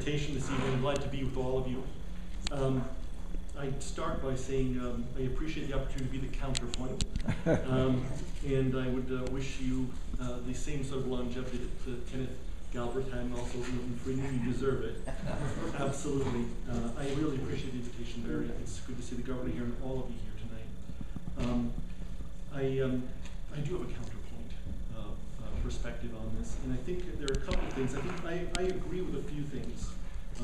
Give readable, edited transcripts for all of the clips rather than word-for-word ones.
invitation this evening. I'm glad to be with all of you. I'd start by saying I appreciate the opportunity to be the counterpoint, and I would wish you the same sort of longevity that Kenneth Galbraith had, and also Milton Friedman. You deserve it. Absolutely. I really appreciate the invitation, Barry. It's good to see the governor here and all of you here tonight. I do have a counterpoint perspective on this, and I think there are a couple of things. I agree with a few things.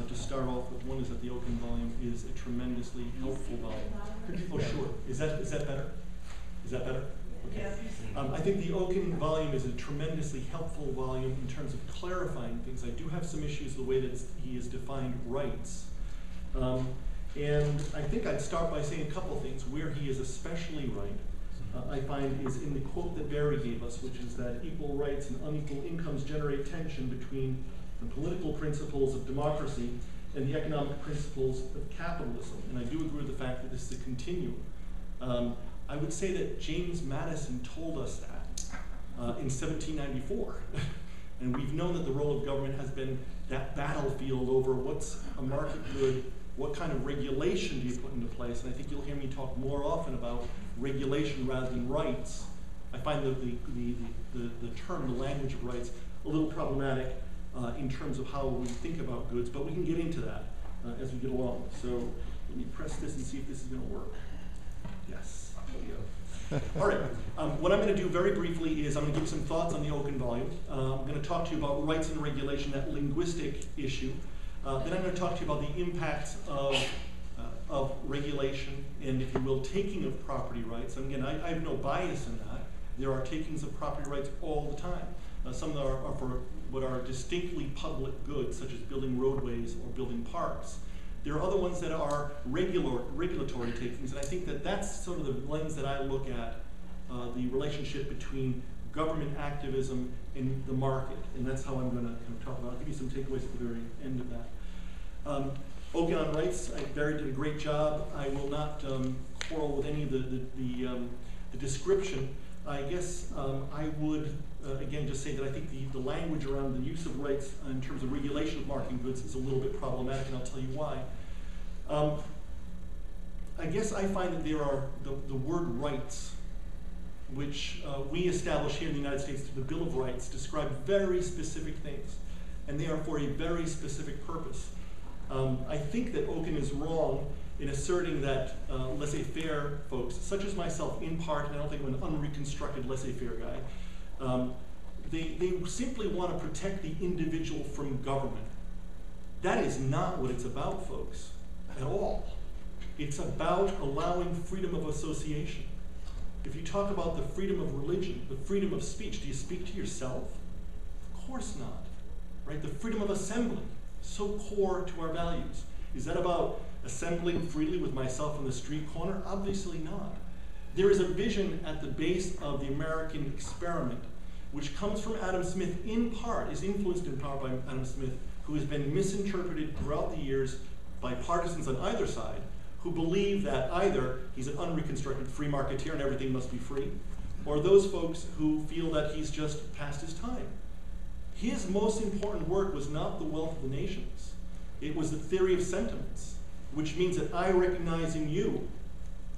To start off with, one is that the Oaken volume is a tremendously helpful volume. Oh, sure. Is that better? Is that better? Okay. I think the Oaken volume is a tremendously helpful volume in terms of clarifying things. I do have some issues with the way that he has defined rights. And I think I'd start by saying a couple of things. Where he is especially right, I find, is in the quote that Barry gave us, which is that equal rights and unequal incomes generate tension between the political principles of democracy and the economic principles of capitalism. And I do agree with the fact that this is a continuum. I would say that James Madison told us that in 1794. And we've known that the role of government has been that battlefield over what's a market good, what kind of regulation do you put into place. And I think you'll hear me talk more often about regulation rather than rights. I find that the term, the language of rights, a little problematic in terms of how we think about goods, but we can get into that as we get along. So let me press this and see if this is going to work. Yes, there we go. All right, what I'm going to do very briefly is I'm going to give you some thoughts on the Oaken volume. I'm going to talk to you about rights and regulation, that linguistic issue. Then I'm going to talk to you about the impacts of regulation and, if you will, taking of property rights. And again, I have no bias in that. There are takings of property rights all the time. Some of them are for what are distinctly public goods, such as building roadways or building parks. There are other ones that are regulatory takings, and I think that that's sort of the lens that I look at the relationship between government activism and the market, and that's how I'm going to talk about it. I'll give you some takeaways at the very end of that. Oaken on rights, Barry did a great job. I will not quarrel with any of the description. I guess I would, again, just say that I think the language around the use of rights in terms of regulation of marketing goods is a little bit problematic, and I'll tell you why. I guess I find that there are the word rights, which we establish here in the United States through the Bill of Rights, describe very specific things, and they are for a very specific purpose. I think that Oaken is wrong in asserting that laissez-faire folks, such as myself in part, and I don't think I'm an unreconstructed laissez-faire guy, they simply want to protect the individual from government. That is not what it's about, folks, at all. It's about allowing freedom of association. If you talk about the freedom of religion, the freedom of speech, do you speak to yourself? Of course not, right? The freedom of assembly, so core to our values. Is that about assembling freely with myself on the street corner? Obviously not. There is a vision at the base of the American experiment, which comes from Adam Smith in part, is influenced in part by Adam Smith, who has been misinterpreted throughout the years by partisans on either side, who believe that either he's an unreconstructed free marketeer and everything must be free, or those folks who feel that he's just past his time. His most important work was not the wealth of the nations. It was the theory of sentiments, which means that I recognize in you,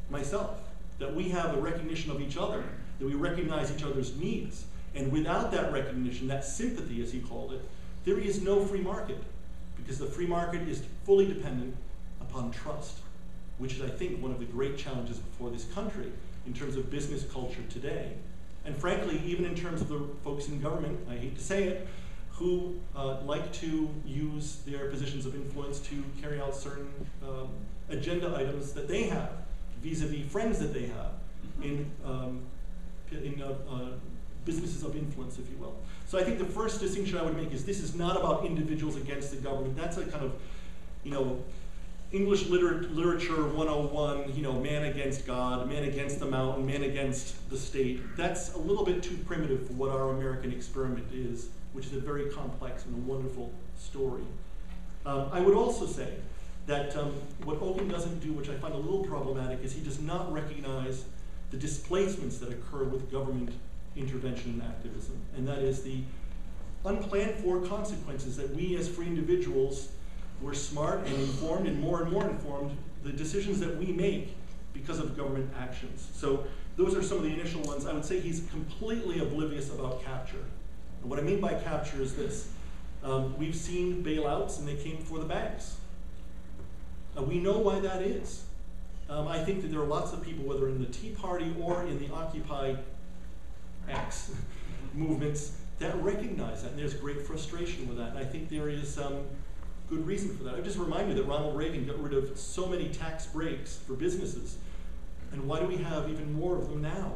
myself, that we have a recognition of each other, that we recognize each other's needs. And without that recognition, that sympathy, as he called it, there is no free market, because the free market is fully dependent upon trust, which is, I think, one of the great challenges before this country in terms of business culture today. And frankly, even in terms of the folks in government, I hate to say it, who like to use their positions of influence to carry out certain agenda items that they have, vis-a-vis friends that they have in businesses of influence, if you will. So I think the first distinction I would make is this is not about individuals against the government. That's a kind of, English literature 101, man against God, man against the mountain, man against the state. That's a little bit too primitive for what our American experiment is, which is a very complex and a wonderful story. I would also say that what Oaken doesn't do, which I find a little problematic, is he does not recognize the displacements that occur with government intervention and activism, and that is the unplanned for consequences that we as free individuals we're smart and informed and more informed the decisions that we make because of government actions. So those are some of the initial ones. I would say he's completely oblivious about capture. And what I mean by capture is this. We've seen bailouts and they came for the banks. We know why that is. I think that there are lots of people, whether in the Tea Party or in the Occupy X movements, that recognize that, and there's great frustration with that. And I think there is good reason for that. I just remind you that Ronald Reagan got rid of so many tax breaks for businesses. And why do we have even more of them now?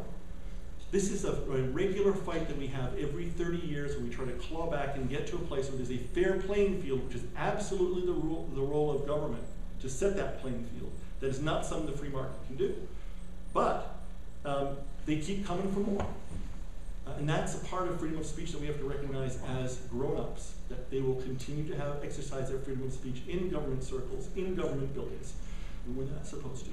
This is a regular fight that we have every 30 years where we try to claw back and get to a place where there's a fair playing field, which is absolutely the role of government, to set that playing field. That is not something the free market can do. But they keep coming for more. And that's a part of freedom of speech that we have to recognize as grown-ups, that they will continue to exercise their freedom of speech in government circles, in government buildings, when we're not supposed to.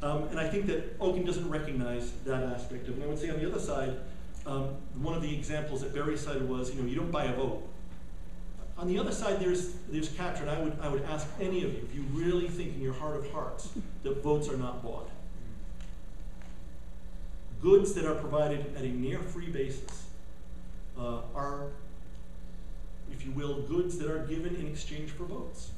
And I think that Okin doesn't recognize that aspect of it. And I would say on the other side, one of the examples that Barry cited was, you don't buy a vote. On the other side, there's capture, and I would ask any of you, if you really think in your heart of hearts that votes are not bought. Goods that are provided at a near free basis are, if you will, goods that are given in exchange for votes.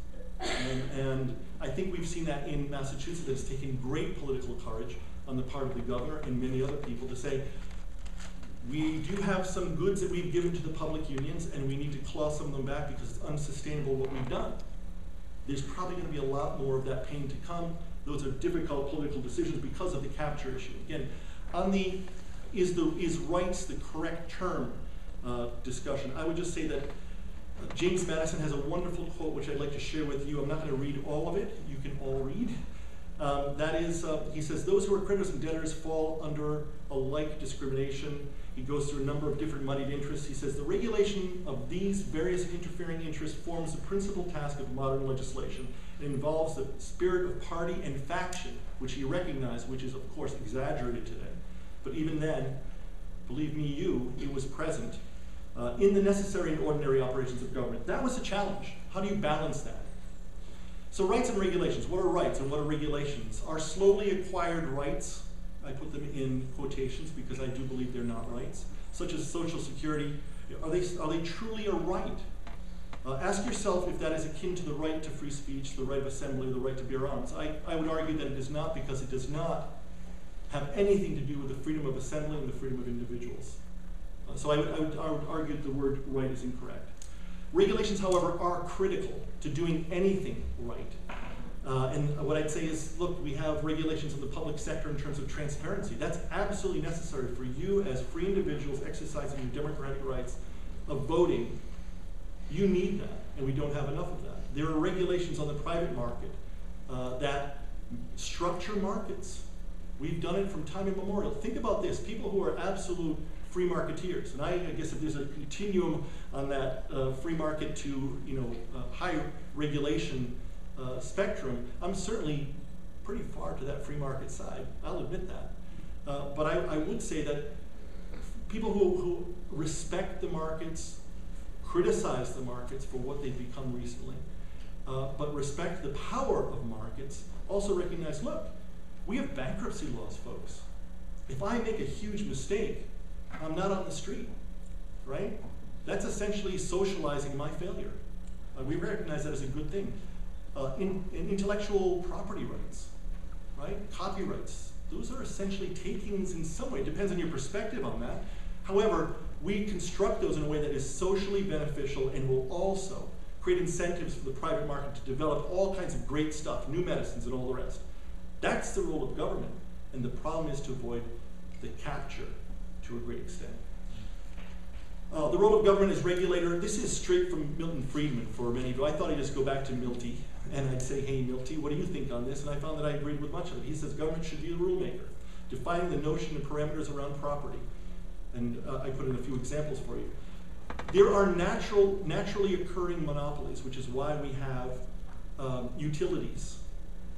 And I think we've seen that in Massachusetts. It's taken great political courage on the part of the governor and many other people to say, we do have some goods that we've given to the public unions and we need to claw some of them back because it's unsustainable what we've done. There's probably going to be a lot more of that pain to come. Those are difficult political decisions because of the capture issue. Again, on the is rights the correct term discussion, I would just say that James Madison has a wonderful quote which I'd like to share with you. I'm not going to read all of it. You can all read. That is, he says, those who are creditors and debtors fall under a like discrimination. He goes through a number of different moneyed interests. He says, the regulation of these various interfering interests forms the principal task of modern legislation. It involves the spirit of party and faction, which he recognized, which is, of course, exaggerated today. But even then, believe me, it was present in the necessary and ordinary operations of government. That was a challenge. How do you balance that? So rights and regulations. What are rights and what are regulations? Are slowly acquired rights, I put them in quotations because I do believe they're not rights, such as Social Security, are they truly a right? Ask yourself if that is akin to the right to free speech, the right of assembly, the right to bear arms. I would argue that it is not, because it does not have anything to do with the freedom of assembly and the freedom of individuals. So I would argue that the word right is incorrect. Regulations, however, are critical to doing anything right. And what I'd say is, look, we have regulations in the public sector in terms of transparency. That's absolutely necessary for you as free individuals exercising your democratic rights of voting. You need that, and we don't have enough of that. There are regulations on the private market that structure markets. We've done it from time immemorial. Think about this, people who are absolute free marketeers, and I guess if there's a continuum on that free market to high regulation spectrum, I'm certainly pretty far to that free market side. I'll admit that. But I would say that people who respect the markets, criticize the markets for what they've become recently, but respect the power of markets, also recognize, look, we have bankruptcy laws, folks. If I make a huge mistake, I'm not on the street, right? That's essentially socializing my failure. We recognize that as a good thing. In intellectual property rights, right? Copyrights, those are essentially takings in some way. It depends on your perspective on that. However, we construct those in a way that is socially beneficial and will also create incentives for the private market to develop all kinds of great stuff, new medicines and all the rest. That's the role of government, and the problem is to avoid the capture to a great extent. The role of government as regulator, this is straight from Milton Friedman for many of you. I thought I'd just go back to Milty, and I'd say, hey Milty, what do you think on this? And I found that I agreed with much of it. He says government should be the rule maker, defining the notion and parameters around property. And I put in a few examples for you. There are naturally occurring monopolies, which is why we have utilities.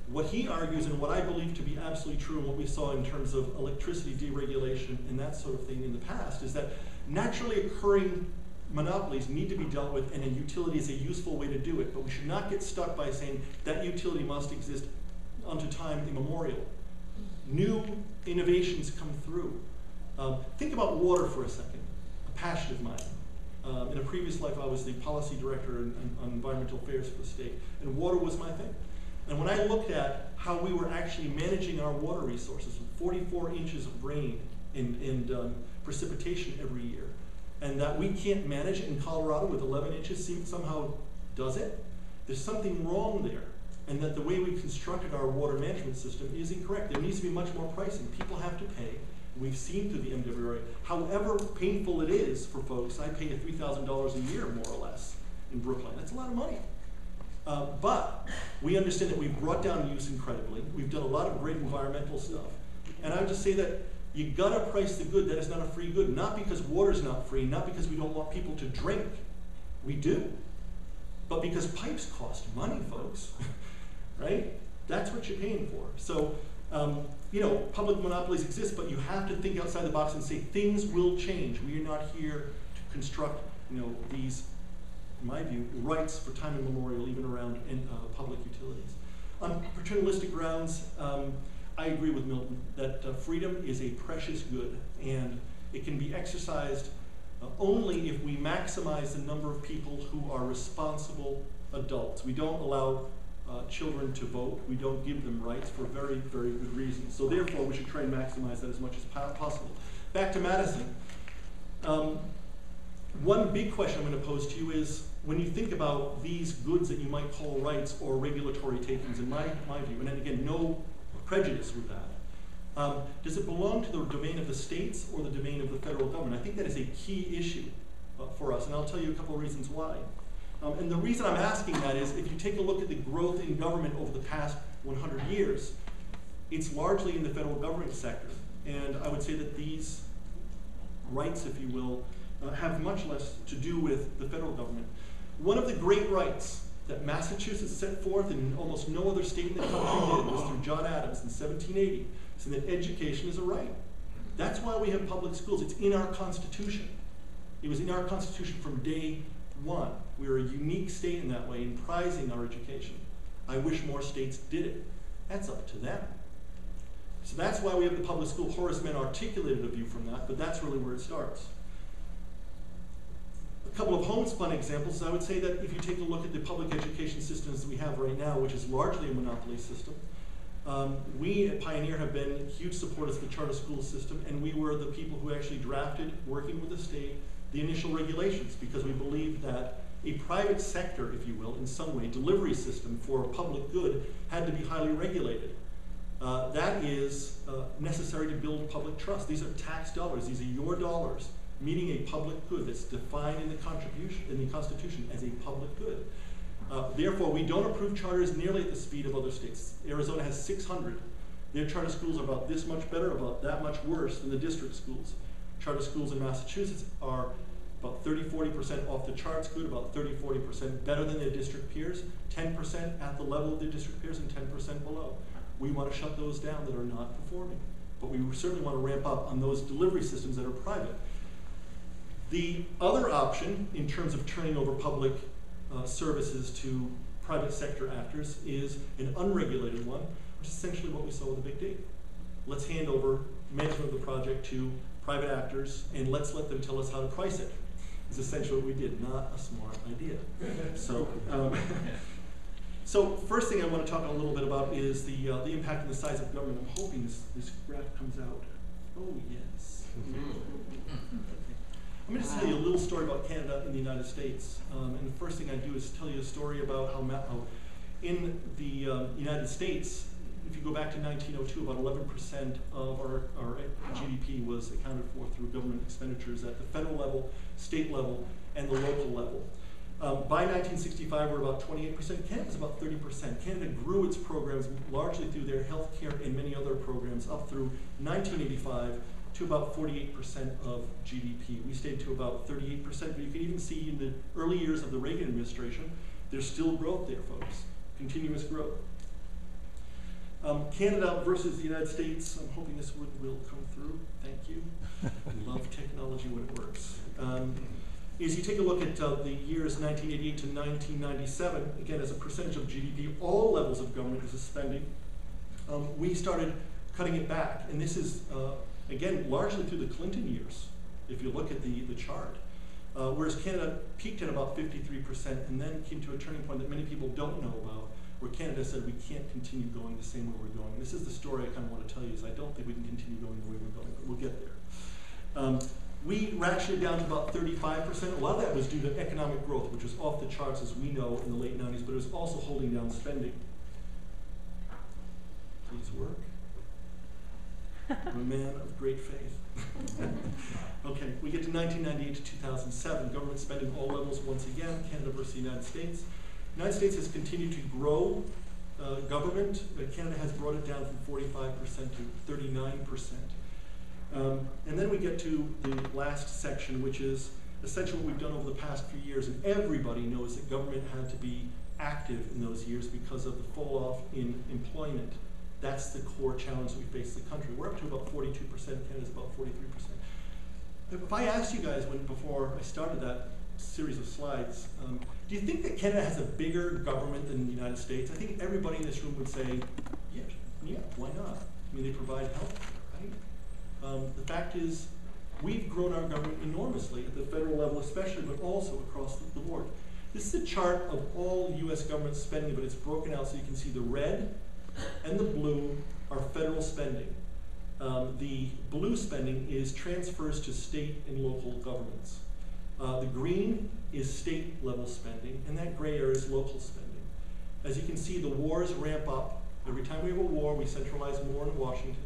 What he argues, and what I believe to be absolutely true, and what we saw in terms of electricity deregulation and that sort of thing in the past, is that naturally occurring monopolies need to be dealt with, and a utility is a useful way to do it, but we should not get stuck by saying that utility must exist unto time immemorial. New innovations come through. Think about water for a second, a passion of mine. In a previous life, I was the policy director on environmental affairs for the state, and water was my thing. And when I looked at how we were actually managing our water resources with 44 inches of rain and precipitation every year, and that we can't manage it in Colorado with 11 inches somehow does it, there's something wrong there. And that the way we constructed our water management system is incorrect. There needs to be much more pricing. People have to pay. We've seen through the MWRA, however painful it is for folks, I pay $3,000 a year, more or less, in Brookline. That's a lot of money. But we understand that we've brought down use incredibly. We've done a lot of great environmental stuff. And I would just say that you gotta price the good that is not a free good, not because water's not free, not because we don't want people to drink. We do. But because pipes cost money, folks, right? That's what you're paying for. So, you know, public monopolies exist, but you have to think outside the box and say things will change. We are not here to construct, you know, these, in my view, rights for time immemorial, even around public utilities. On paternalistic grounds, I agree with Milton that freedom is a precious good, and it can be exercised only if we maximize the number of people who are responsible adults. We don't allow children to vote. We don't give them rights for very, very good reasons. So therefore, we should try and maximize that as much as possible. Back to Madison. One big question I'm going to pose to you is, when you think about these goods that you might call rights or regulatory takings, in my view, and again, no prejudice with that, does it belong to the domain of the states or the domain of the federal government? I think that is a key issue for us, and I'll tell you a couple of reasons why. And the reason I'm asking that is, if you take a look at the growth in government over the past 100 years, it's largely in the federal government sector. And I would say that these rights, if you will, have much less to do with the federal government. One of the great rights that Massachusetts set forth and almost no other state in the country did was through John Adams in 1780, so that education is a right. That's why we have public schools. It's in our Constitution. It was in our Constitution from day one. We are a unique state in that way in prizing our education. I wish more states did it. That's up to them. So that's why we have the public school. Horace Mann articulated a view from that, but that's really where it starts. A couple of homespun examples. I would say that if you take a look at the public education systems that we have right now, which is largely a monopoly system, we at Pioneer have been huge supporters of the charter school system, and we were the people who actually drafted, working with the state, the initial regulations, because we believe that a private sector, if you will, in some way, delivery system for public good had to be highly regulated. That is necessary to build public trust. These are tax dollars. These are your dollars, meeting a public good that's defined in the Constitution as a public good. Therefore, we don't approve charters nearly at the speed of other states. Arizona has 600. Their charter schools are about this much better, about that much worse than the district schools. Charter schools in Massachusetts are about 30–40% off the charts good, about 30–40% better than their district peers, 10% at the level of their district peers, and 10% below. We want to shut those down that are not performing, but we certainly want to ramp up on those delivery systems that are private. The other option, in terms of turning over public services to private sector actors, is an unregulated one, which is essentially what we saw with the Big D. Let's hand over management of the project to private actors, and let's let them tell us how to price it. Is essentially what we did. Not a smart idea. So first thing I want to talk a little bit about is the impact and the size of government. I'm hoping this graph comes out. Oh, yes. I'm going to tell you a little story about Canada and the United States. And the first thing I do is tell you a story about how in the United States, if you go back to 1902, about 11% of our GDP was accounted for through government expenditures at the federal level, state level, and the local level. By 1965, we're about 28%. Canada's about 30%. Canada grew its programs largely through their health care and many other programs up through 1985 to about 48% of GDP. We stayed to about 38%, but you can even see in the early years of the Reagan administration, there's still growth there, folks. Continuous growth. Canada versus the United States. I'm hoping this will come through. Thank you. I love technology when it works. is you take a look at the years 1988 to 1997, again, as a percentage of GDP, all levels of government is spending. We started cutting it back, and this is, again, largely through the Clinton years, if you look at the chart. Whereas Canada peaked at about 53% and then came to a turning point that many people don't know about, where Canada said we can't continue going the same way we're going. This is the story I kind of want to tell you, is I don't think we can continue going the way we're going, but we'll get there. We ratcheted down to about 35%. A lot of that was due to economic growth, which was off the charts, as we know, in the late 90s, but it was also holding down spending. Please work. I'm a man of great faith. Okay, we get to 1998 to 2007. Government spending all levels once again, Canada versus the United States. The United States has continued to grow government. Canada has brought it down from 45% to 39%. And then we get to the last section, which is essentially what we've done over the past few years. And everybody knows that government had to be active in those years because of the fall off in employment. That's the core challenge that we face as a country. We're up to about 42%, Canada's about 43%. If I asked you guys before I started that series of slides, do you think that Canada has a bigger government than the United States? I think everybody in this room would say, yeah, why not? I mean, they provide health care, right? The fact is, we've grown our government enormously at the federal level especially, but also across the board. This is a chart of all US government spending, but it's broken out so you can see the red and the blue are federal spending. The blue spending is transfers to state and local governments. The green is state level spending, and that gray area is local spending. As you can see, the wars ramp up. Every time we have a war, we centralize more in Washington,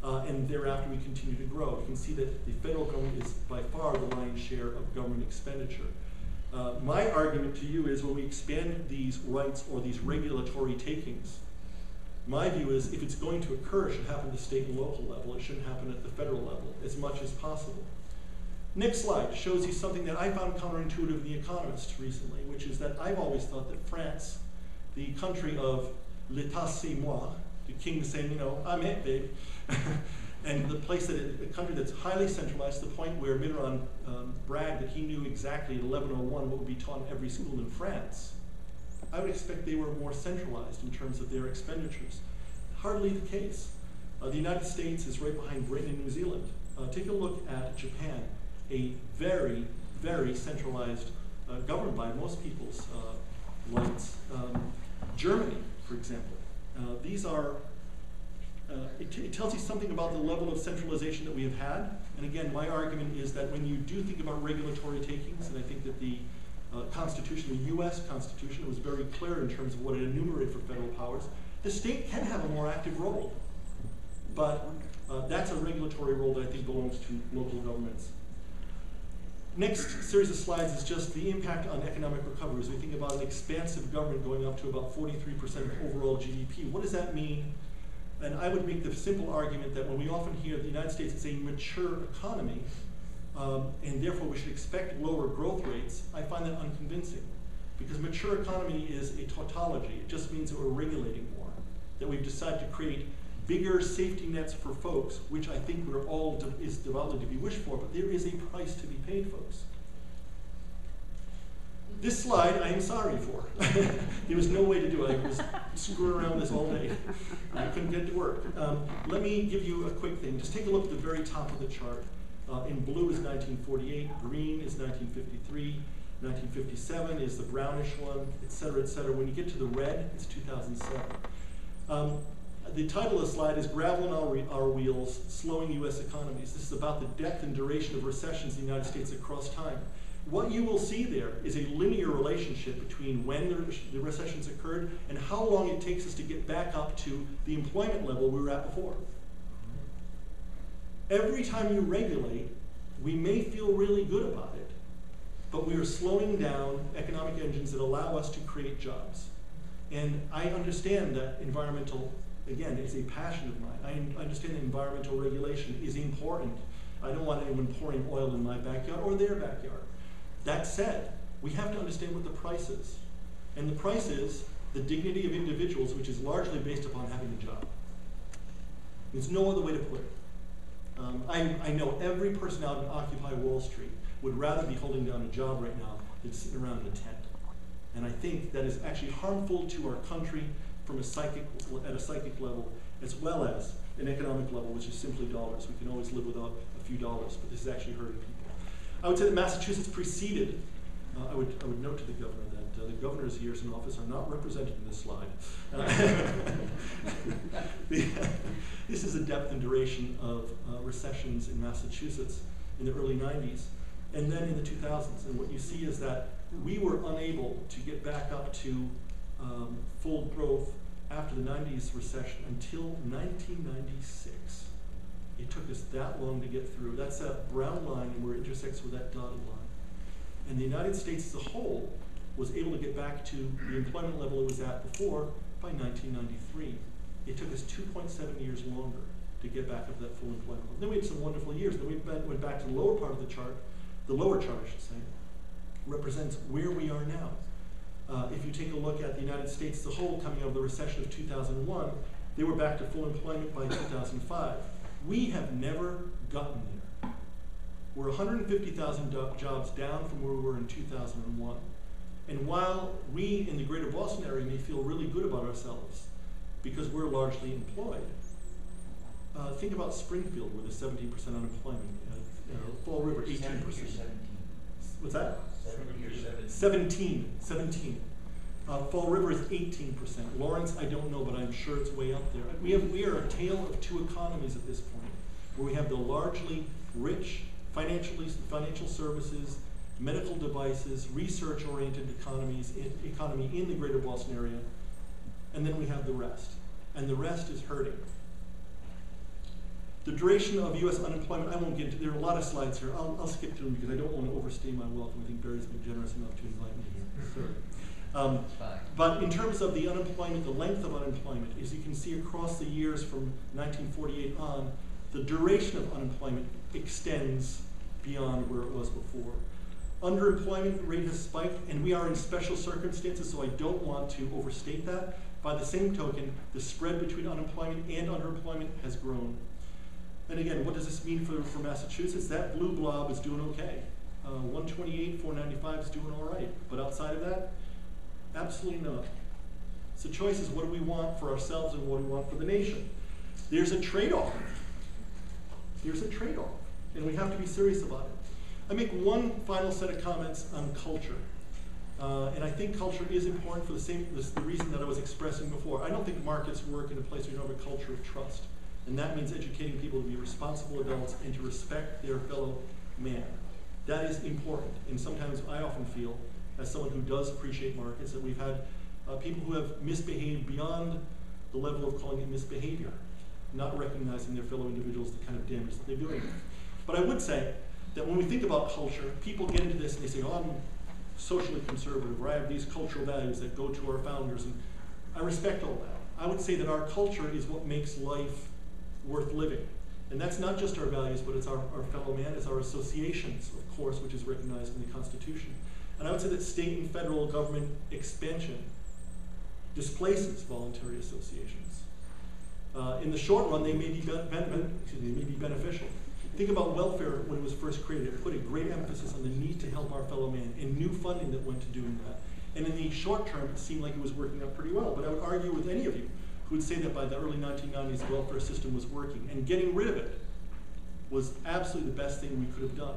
and thereafter we continue to grow. You can see that the federal government is by far the lion's share of government expenditure. My argument to you is when we expand these rights or these regulatory takings, my view is if it's going to occur, it should happen at the state and local level. It shouldn't happen at the federal level as much as possible. Next slide shows you something that I found counterintuitive in The Economist recently, which is that I've always thought that France, the country of l'état c'est moi, the king saying, you know, I'm it, babe, and the place that a country that's highly centralized to the point where Mitterrand bragged that he knew exactly at 11:01 what would be taught in every school in France. I would expect they were more centralized in terms of their expenditures. Hardly the case. The United States is right behind Britain and New Zealand. Take a look at Japan, a very, very centralized government by most people's lights. Germany, for example. These are, it tells you something about the level of centralization that we have had. And again, my argument is that when you do think about regulatory takings, and I think that the Constitution, the US Constitution, was very clear in terms of what it enumerated for federal powers. The state can have a more active role, but that's a regulatory role that I think belongs to local governments. Next series of slides is just the impact on economic recovery. As we think about an expansive government going up to about 43% of overall GDP, what does that mean? And I would make the simple argument that when we often hear the United States is a mature economy, and therefore we should expect lower growth rates, I find that unconvincing. Because mature economy is a tautology. It just means that we're regulating more, that we've decided to create bigger safety nets for folks, which I think we're all is devoutly to be wished for, but there is a price to be paid, folks. This slide I am sorry for. There was no way to do it. I was screwing around this all day. I couldn't get it to work. Let me give you a quick thing. Just take a look at the very top of the chart. In blue is 1948, green is 1953, 1957 is the brownish one, et cetera, et cetera. When you get to the red, it's 2007. The title of the slide is Gravel on Our Wheels, Slowing U.S. Economies. This is about the depth and duration of recessions in the United States across time. What you will see there is a linear relationship between when the recessions occurred and how long it takes us to get back up to the employment level we were at before. Every time you regulate, we may feel really good about it, but we are slowing down economic engines that allow us to create jobs. And I understand that environmental, again, is a passion of mine. I understand that environmental regulation is important. I don't want anyone pouring oil in my backyard or their backyard. That said, we have to understand what the price is. And the price is the dignity of individuals, which is largely based upon having a job. There's no other way to put it. I know every person out in Occupy Wall Street. would rather be holding down a job right now than sitting around in a tent. And I think that is actually harmful to our country from at a psychic level, as well as an economic level, which is simply dollars. We can always live without a few dollars, but this is actually hurting people. I would say that Massachusetts preceded, I would note to the governor that the governor's years in office are not represented in this slide. This is the depth and duration of recessions in Massachusetts in the early 90s, and then in the 2000s. And what you see is that we were unable to get back up to full growth after the 90s recession until 1996. It took us that long to get through. That's that brown line where it intersects with that dotted line. And the United States as a whole was able to get back to the employment level it was at before by 1993. It took us 2.7 years longer to get back up to that full employment level. Then we had some wonderful years. Then we went back to the lower part of the chart. The lower chart, I should say, represents where we are now. If you take a look at the United States as a whole coming out of the recession of 2001, they were back to full employment by 2005. We have never gotten there. We're 150,000 jobs down from where we were in 2001. And while we in the greater Boston area may feel really good about ourselves because we're largely employed, think about Springfield with a 17% unemployment. Fall River, 18%. What's that? 17. Fall River is 18%. Lawrence, I don't know, but I'm sure it's way up there. We are a tale of two economies at this point, where we have the largely rich, financial services, medical devices, research-oriented economy in the greater Boston area, and then we have the rest. And the rest is hurting. The duration of U.S. unemployment, I won't get into, there are a lot of slides here. I'll skip through them because I don't want to overstay my welcome. I think Barry's been generous enough to invite me here. But in terms of the unemployment, the length of unemployment, as you can see across the years from 1948 on, the duration of unemployment extends beyond where it was before. Underemployment rate has spiked, and we are in special circumstances, so I don't want to overstate that. By the same token, the spread between unemployment and underemployment has grown. And again, what does this mean for Massachusetts? That blue blob is doing okay. 128, 495 is doing all right. But outside of that, absolutely not. So the choice is, what do we want for ourselves and what do we want for the nation? There's a trade-off. There's a trade-off, and we have to be serious about it. I make one final set of comments on culture. And I think culture is important for the reason that I was expressing before. I don't think markets work in a place where you don't have a culture of trust. And that means educating people to be responsible adults and to respect their fellow man. That is important. And sometimes I often feel, as someone who does appreciate markets, that we've had people who have misbehaved beyond the level of calling it misbehavior, not recognizing their fellow individuals, the kind of damage that they're doing. But I would say that when we think about culture, people get into this and they say, oh, I'm socially conservative, or I have these cultural values that go to our founders, and I respect all that. I would say that our culture is what makes life worth living. And that's not just our values, but it's our fellow man, it's our associations, of course, which is recognized in the Constitution. And I would say that state and federal government expansion displaces voluntary associations. In the short run, they may be beneficial. Think about welfare when it was first created. It put a great emphasis on the need to help our fellow man and new funding that went to doing that. And in the short term, it seemed like it was working out pretty well. But I would argue with any of you who would say that by the early 1990s, the welfare system was working, and getting rid of it was absolutely the best thing we could have done.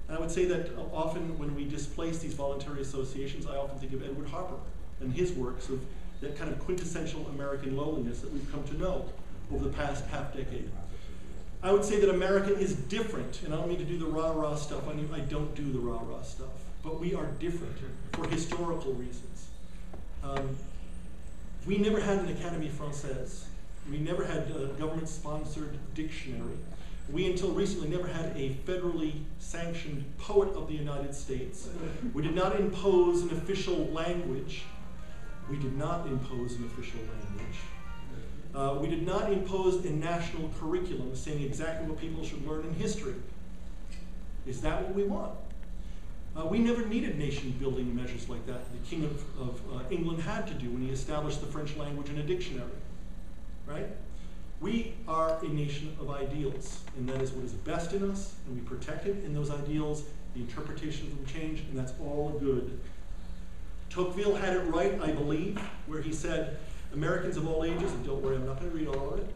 And I would say that often when we displace these voluntary associations, I often think of Edward Hopper and his works of that kind of quintessential American loneliness that we've come to know over the past half-decade. I would say that America is different, and I don't mean to do the rah-rah stuff. I don't do the rah-rah stuff. But we are different for historical reasons. We never had an Académie Française. We never had a government-sponsored dictionary. We, until recently, never had a federally sanctioned poet of the United States. We did not impose an official language. We did not impose an official language. We did not impose a national curriculum saying exactly what people should learn in history. Is that what we want? We never needed nation-building measures like that the King of England had to do when he established the French language in a dictionary, right? We are a nation of ideals, and that is what is best in us, and we protect it, and those ideals The interpretations will change, and that's all good. Tocqueville had it right, I believe, where he said, Americans of all ages, and don't worry, I'm not going to read all of it,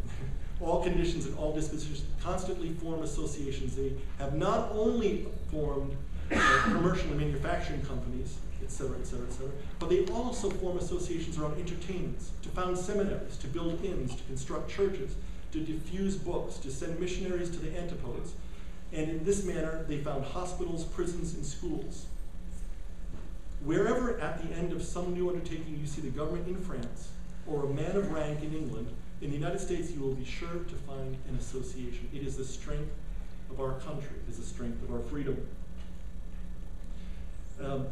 all conditions and all dispositions constantly form associations. They have not only formed commercial and manufacturing companies, et cetera, et cetera, et cetera, but they also form associations around entertainments, to found seminaries, to build inns, to construct churches, to diffuse books, to send missionaries to the antipodes. And in this manner, they found hospitals, prisons, and schools. Wherever at the end of some new undertaking you see the government in France or a man of rank in England, in the United States you will be sure to find an association. It is the strength of our country. It is the strength of our freedom.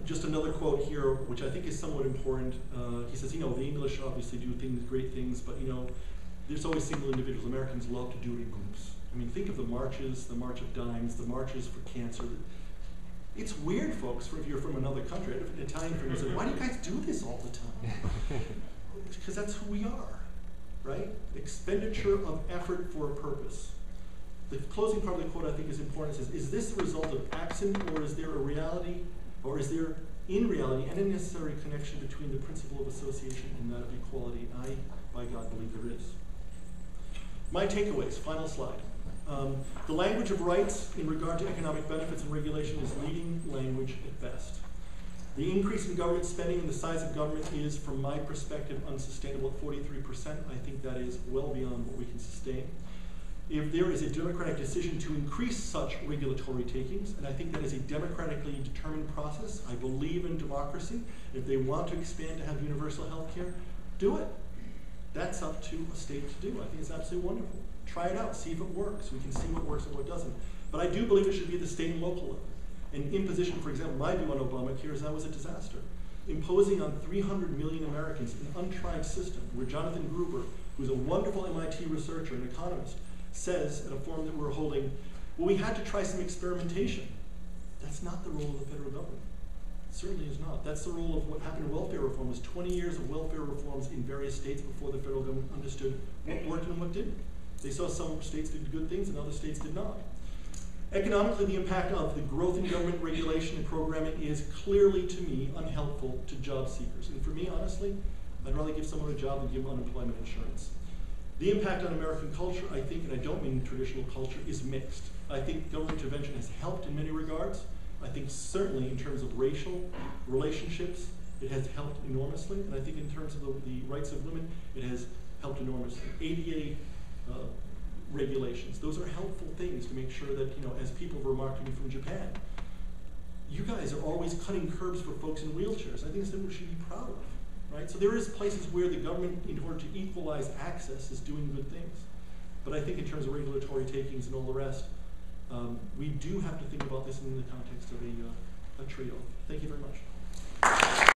Just another quote here, which I think is somewhat important. He says, the English obviously do great things, but there's always single individuals. Americans love to do it in groups. I mean, think of the marches, the March of Dimes, the marches for cancer. It's weird, folks, if you're from another country. I had an Italian friend who said, why do you guys do this all the time? Because that's who we are, right? Expenditure of effort for a purpose. The closing part of the quote I think is important. It says, is this the result of accident, or is there a reality, or is there, in reality, an unnecessary connection between the principle of association and that of equality? I, by God, believe there is. My takeaways, final slide. The language of rights in regard to economic benefits and regulation is leading language at best. The increase in government spending and the size of government is, from my perspective, unsustainable at 43%. I think that is well beyond what we can sustain. If there is a democratic decision to increase such regulatory takings, and I think that is a democratically determined process, I believe in democracy. If they want to expand to have universal health care, do it. That's up to a state to do. I think it's absolutely wonderful. Try it out, see if it works. We can see what works and what doesn't. But I do believe it should be at the state and local level. And imposition, for example, my view on Obamacare is that was a disaster. Imposing on 300 million Americans an untried system where Jonathan Gruber, who's a wonderful MIT researcher and economist, says at a forum that we're holding, well, we had to try some experimentation. That's not the role of the federal government. It certainly is not. That's the role of what happened in welfare reform. It was 20 years of welfare reforms in various states before the federal government understood what worked and what didn't. They saw some states did good things and other states did not. Economically, the impact of the growth in government regulation and programming is clearly, to me, unhelpful to job seekers. And for me, honestly, I'd rather give someone a job than give them unemployment insurance. The impact on American culture, I think, and I don't mean traditional culture, is mixed. I think government intervention has helped in many regards. I think certainly in terms of racial relationships, it has helped enormously. And I think in terms of the rights of women, it has helped enormously. ADA regulations, those are helpful things to make sure that, as people have remarked to me from Japan, you guys are always cutting curbs for folks in wheelchairs. I think it's something we should be proud of, right? So there is places where the government, in order to equalize access, is doing good things. But I think in terms of regulatory takings and all the rest, we do have to think about this in the context of a trade-off. Thank you very much.